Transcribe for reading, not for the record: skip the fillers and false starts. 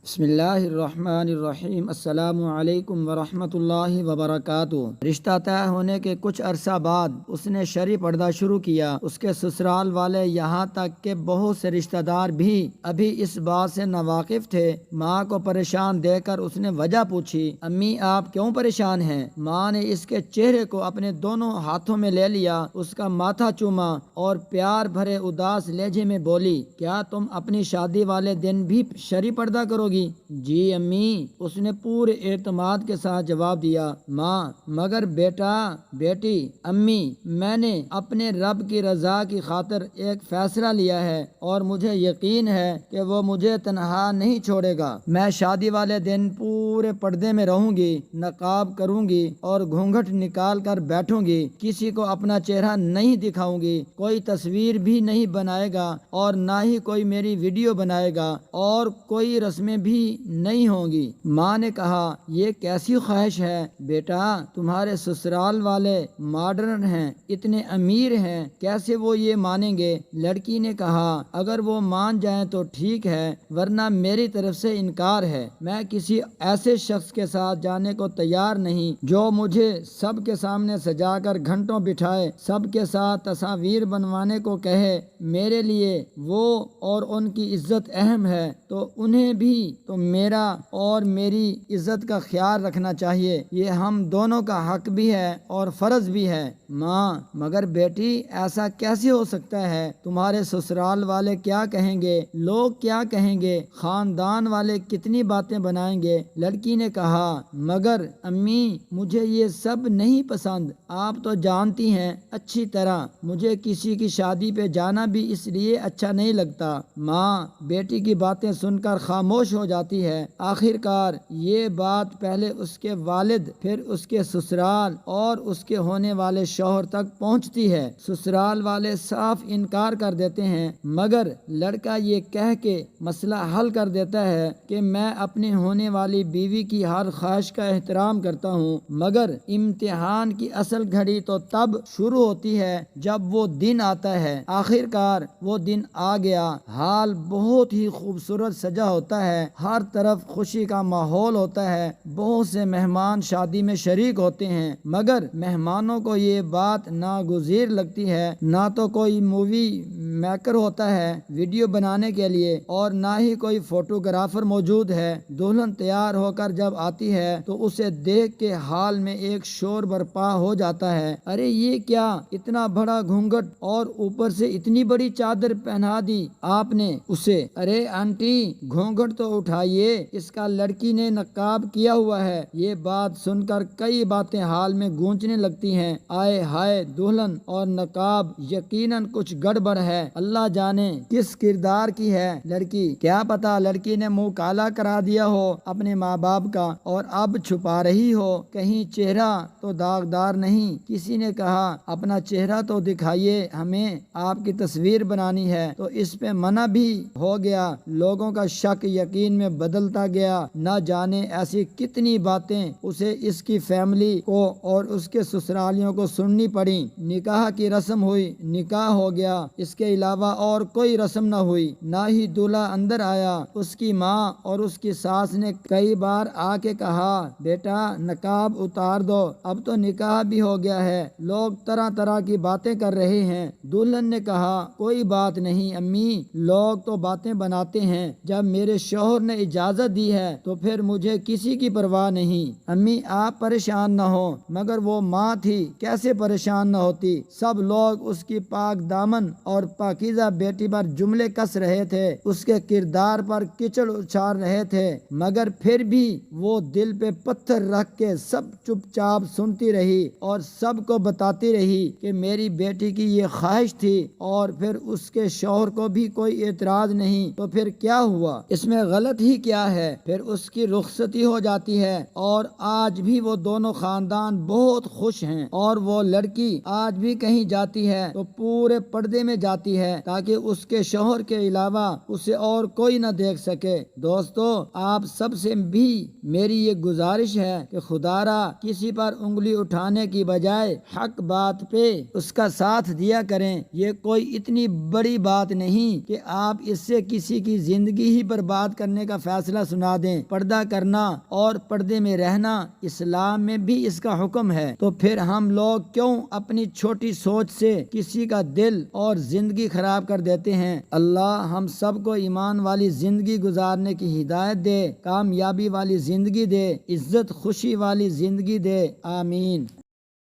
بسم اللہ الرحمن الرحیم۔ السلام علیکم ورحمۃ اللہ وبرکاتہ۔ رشتہ طے ہونے کے کچھ عرصہ بعد اس نے شرعی پردہ شروع کیا۔ اس کے سسرال والے یہاں تک کہ بہت سے رشتہ دار بھی ابھی اس بات سے ناواقف تھے۔ ماں کو پریشان دیکھ کر اس نے وجہ پوچھی، امی آپ کیوں پریشان ہیں؟ ماں نے اس کے چہرے کو اپنے دونوں ہاتھوں میں لے لیا، اس کا ماتھا چوما اور پیار بھرے اداس لہجے میں بولی، کیا تم اپنی شادی والے دن بھی شرعی پردہ کرو گی؟ جی امی، اس نے پورے اعتماد کے ساتھ جواب دیا۔ ماں، مگر بیٹا بیٹی، امی میں نے اپنے رب کی رضا کی خاطر ایک فیصلہ لیا ہے اور مجھے یقین ہے کہ وہ مجھے تنہا نہیں چھوڑے گا۔ میں شادی والے دن پورے پردے میں رہوں گی، نقاب کروں گی اور گھونگھٹ نکال کر بیٹھوں گی، کسی کو اپنا چہرہ نہیں دکھاؤں گی، کوئی تصویر بھی نہیں بنائے گا اور نہ ہی کوئی میری ویڈیو بنائے گا اور کوئی رسمیں بھی نہیں ہوں گی۔ ماں نے کہا، یہ کیسی خواہش ہے بیٹا؟ تمہارے سسرال والے ماڈرن ہیں، اتنے امیر ہیں، کیسے وہ یہ مانیں گے؟ لڑکی نے کہا، اگر وہ مان جائیں تو ٹھیک ہے، ورنہ میری طرف سے انکار ہے۔ میں کسی ایسے شخص کے ساتھ جانے کو تیار نہیں جو مجھے سب کے سامنے سجا کر گھنٹوں بٹھائے، سب کے ساتھ تصاویر بنوانے کو کہے۔ میرے لیے وہ اور ان کی عزت اہم ہے، تو انہیں بھی تو میرا اور میری عزت کا خیال رکھنا چاہیے، یہ ہم دونوں کا حق بھی ہے اور فرض بھی ہے۔ ماں، مگر بیٹی ایسا کیسے ہو سکتا ہے؟ تمہارے سسرال والے کیا کہیں گے؟ لوگ کیا کہیں گے؟ خاندان والے کتنی باتیں بنائیں گے؟ لڑکی نے کہا، مگر امی مجھے یہ سب نہیں پسند، آپ تو جانتی ہیں اچھی طرح، مجھے کسی کی شادی پہ جانا بھی اس لیے اچھا نہیں لگتا۔ ماں بیٹی کی باتیں سن کر خاموش ہو جاتی ہے۔ آخر کار یہ بات پہلے اس کے والد، پھر اس کے سسرال اور اس کے ہونے والے شوہر تک پہنچتی ہے۔ سسرال والے صاف انکار کر دیتے ہیں، مگر لڑکا یہ کہہ کے مسئلہ حل کر دیتا ہے کہ میں اپنی ہونے والی بیوی کی ہر خواہش کا احترام کرتا ہوں، مگر امتحان کی اصل گھڑی تو تب شروع ہوتی ہے جب وہ دن آتا ہے۔ آخر کار وہ دن آ گیا۔ حال بہت ہی خوبصورت سجا ہوتا ہے، ہر طرف خوشی کا ماحول ہوتا ہے، بہت سے مہمان شادی میں شریک ہوتے ہیں، مگر مہمانوں کو یہ بات ناگزیر لگتی ہے، نہ تو کوئی مووی میکر ہوتا ہے ویڈیو بنانے کے لیے اور نہ ہی کوئی فوٹوگرافر موجود ہے۔ دلہن تیار ہو کر جب آتی ہے تو اسے دیکھ کے حال میں ایک شور برپا ہو جاتا ہے، ارے یہ کیا، اتنا بڑا گھونگھٹ اور اوپر سے اتنی بڑی چادر پہنا دی آپ نے اسے، ارے آنٹی گھونگھٹ تو اٹھائیے، اس کا لڑکی نے نقاب کیا ہوا ہے۔ یہ بات سن کر کئی باتیں حال میں گونجنے لگتی ہیں، آئے ہائے دلہن اور نقاب، یقیناً کچھ گڑبڑ ہے، اللہ جانے کس کردار کی ہے لڑکی، کیا پتا لڑکی نے منہ کالا کرا دیا ہو اپنے ماں باپ کا اور اب چھپا رہی ہو، کہیں چہرہ تو داغدار نہیں۔ کسی نے کہا، اپنا چہرہ تو دکھائیے ہمیں، آپ کی تصویر بنانی ہے، تو اس پہ منع بھی ہو گیا۔ لوگوں کا شک یقین میں بدلتا گیا، نہ جانے ایسی کتنی باتیں اسے اس کی فیملی کو اور اس کے سسرالیوں کو سننی پڑی۔ نکاح کی رسم ہوئی، نکاح ہو گیا، اس کے علاوہ اور کوئی رسم نہ ہوئی، نہ ہی دولہا اندر آیا۔ اس کی ماں اور اس کی ساس نے کئی بار آ کے کہا، بیٹا نقاب اتار دو، اب تو نکاح بھی ہو گیا ہے، لوگ طرح طرح کی باتیں کر رہے ہیں۔ دلہن نے کہا، کوئی بات نہیں امی، لوگ تو باتیں بناتے ہیں، جب میرے شوہر نے اجازت دی ہے تو پھر مجھے کسی کی پرواہ نہیں۔ امی آپ پریشان نہ ہو، مگر وہ ماں تھی، کیسے پریشان نہ ہوتی؟ سب لوگ اس کی پاک دامن اور پاکیزہ بیٹی پر جملے کس رہے تھے، اس کے کردار پر کیچڑ اچھال رہے تھے، مگر پھر بھی وہ دل پہ پتھر رکھ کے سب چپ چاپ سنتی رہی اور سب کو بتاتی رہی کہ میری بیٹی کی یہ خواہش تھی، اور پھر اس کے شوہر کو بھی کوئی اعتراض نہیں، تو پھر کیا ہوا؟ اس میں غلط ہی کیا ہے؟ پھر اس کی رخصتی ہو جاتی ہے اور آج بھی وہ دونوں خاندان بہت خوش ہیں، اور وہ لڑکی آج بھی کہیں جاتی ہے تو پورے پردے میں جاتی ہے تاکہ اس کے شوہر کے علاوہ اسے اور کوئی نہ دیکھ سکے۔ دوستو، آپ سب سے بھی میری یہ گزارش ہے کہ خدا را کسی پر انگلی اٹھانے کی بجائے حق بات پہ اس کا ساتھ دیا کریں۔ یہ کوئی اتنی بڑی بات نہیں کہ آپ اس سے کسی کی زندگی ہی برباد کرنے کرنے کا فیصلہ سنا دیں۔ پردہ کرنا اور پردے میں رہنا اسلام میں بھی اس کا حکم ہے، تو پھر ہم لوگ کیوں اپنی چھوٹی سوچ سے کسی کا دل اور زندگی خراب کر دیتے ہیں؟ اللہ ہم سب کو ایمان والی زندگی گزارنے کی ہدایت دے، کامیابی والی زندگی دے، عزت خوشی والی زندگی دے، آمین۔